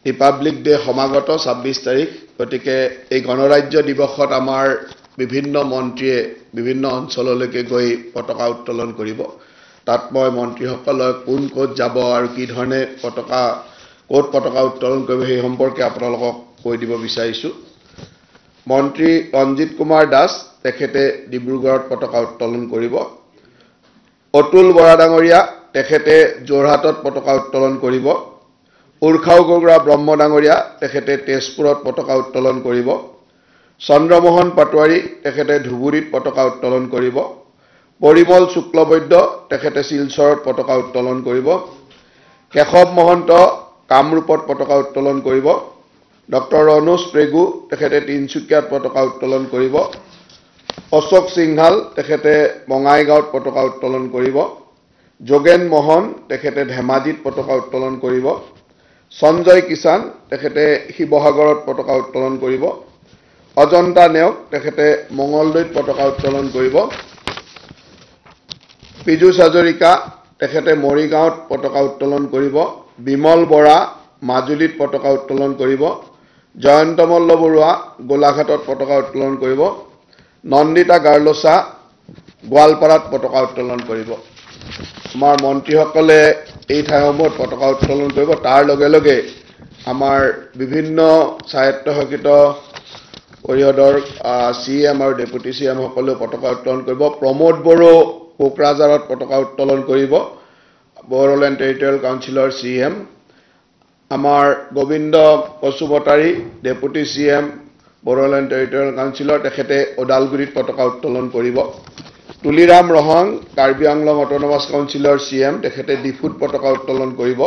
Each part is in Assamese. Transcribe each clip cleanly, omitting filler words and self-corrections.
ৰিপাব্লিক ডে সমাগত 26 তাৰিখ গতিকে এই গণৰাজ্য দিৱসত আমাৰ বিভিন্ন মন্ত্ৰীয়ে বিভিন্ন অঞ্চললৈকে গৈ পতাকা উত্তোলন কৰিব তাত মই মন্ত্ৰীসকলক কোন ক'ত যাব আৰু কি ধৰণে ক'ত পতাকা উত্তোলন কৰিব সেই সম্পৰ্কে আপোনালোকক কৈ দিব বিচাৰিছো মন্ত্ৰী ৰঞ্জিত কুমাৰ দাস তেখেতে ডিব্ৰুগড়ত পতাকা উত্তোলন কৰিব অতুল বৰা ডাঙৰীয়া তেখেতে যোৰহাটত পতাকা উত্তোলন কৰিব উৰ্খাও গগৰা ব্ৰহ্ম ডাঙৰীয়া তেখেতে তেজপুৰত পতাকা উত্তোলন কৰিব চন্দ্ৰমোহন পাটোৱাৰী তেখেতে ধুবুৰীত পতাকা উত্তোলন কৰিব পৰিমল শুক্লবৈদ্য তেখেতে শিলচৰত পতাকা উত্তোলন কৰিব কেশৱ মহন্ত কামৰূপত পতাকা উত্তোলন কৰিব ডক্টৰ অনুজ প্ৰেগু তেখেতে তিনচুকীয়াত পতাকা উত্তোলন কৰিব অশোক সিংহাল তেখেতে বঙাইগাঁৱত পতাকা উত্তোলন কৰিব যোগেন মোহন তেখেতে ধেমাজিত পতাকা উত্তোলন কৰিব সঞ্জয় কিষাণ তেখেতে শিৱসাগৰত পতাকা উত্তোলন কৰিব অজন্তা নেওগ তেখেতে মঙলদৈত পতাকা উত্তোলন কৰিব পীযুষ হাজৰিকা তেখেতে মৰিগাঁৱত পতাকা উত্তোলন কৰিব বিমল বৰা মাজুলীত পতাকা উত্তোলন কৰিব জয়ন্ত মল্ল বৰুৱা গোলাঘাটত পতাকা উত্তোলন কৰিব নন্দিতা গাৰ্লছা গোৱালপাৰাত পতাকা উত্তোলন কৰিব আমাৰ মন্ত্ৰীসকলে এই ঠাইসমূহত পতাকা উত্তোলন কৰিব তাৰ লগে লগে আমাৰ বিভিন্ন স্বায়ত্তশাসিত পৰিষদৰ সিএম আৰু ডেপুটি সিএম সকলেও পতাকা উত্তোলন কৰিব প্ৰমোদ বড়ো কোকৰাঝাৰত পতাকা উত্তোলন কৰিব বড়োলেণ্ড টেৰিটৰিয়েল কাউন্সিলৰ সিএম আমাৰ Gobinda Basumatary deputy CM Bodoland territorial council তেখেতে ওদালগুৰিত পতাকা উত্তোলন কৰিব Tuliram Ronghang Karbi Anglong autonomous council CM তেখেতে ডিফুত পতাকা উত্তোলন কৰিব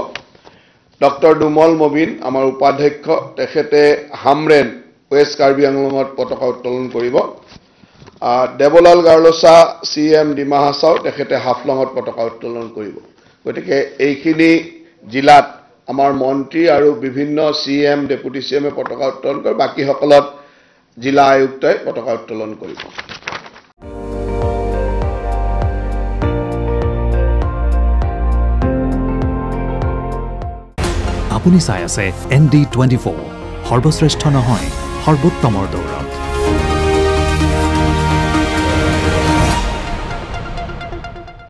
ডক্টৰ দুমল মবিন আমাৰ উপাধ্যক্ষ তেখেতে হামৰেন ৱেষ্ট কাৰ্বি আংলঙত পতাকা উত্তোলন কৰিব দেৱলাল গাৰ্লছা সিএম ডিমা হাছাও তেখেতে হাফলঙত পতাকা উত্তোলন কৰিব গতিকে এইখিনি জিলাত আমাৰ মন্ত্ৰী আৰু বিভিন্ন সিএম ডেপুটি সিএমে পতাকা উত্তোলন কৰে বাকীসকলত জিলা আয়ুক্তই পতাকা উত্তোলন কৰিব আপুনি চাই আছে ND24 সৰ্বশ্ৰেষ্ঠ নহয় সৰ্বোত্তমৰ দৌৰ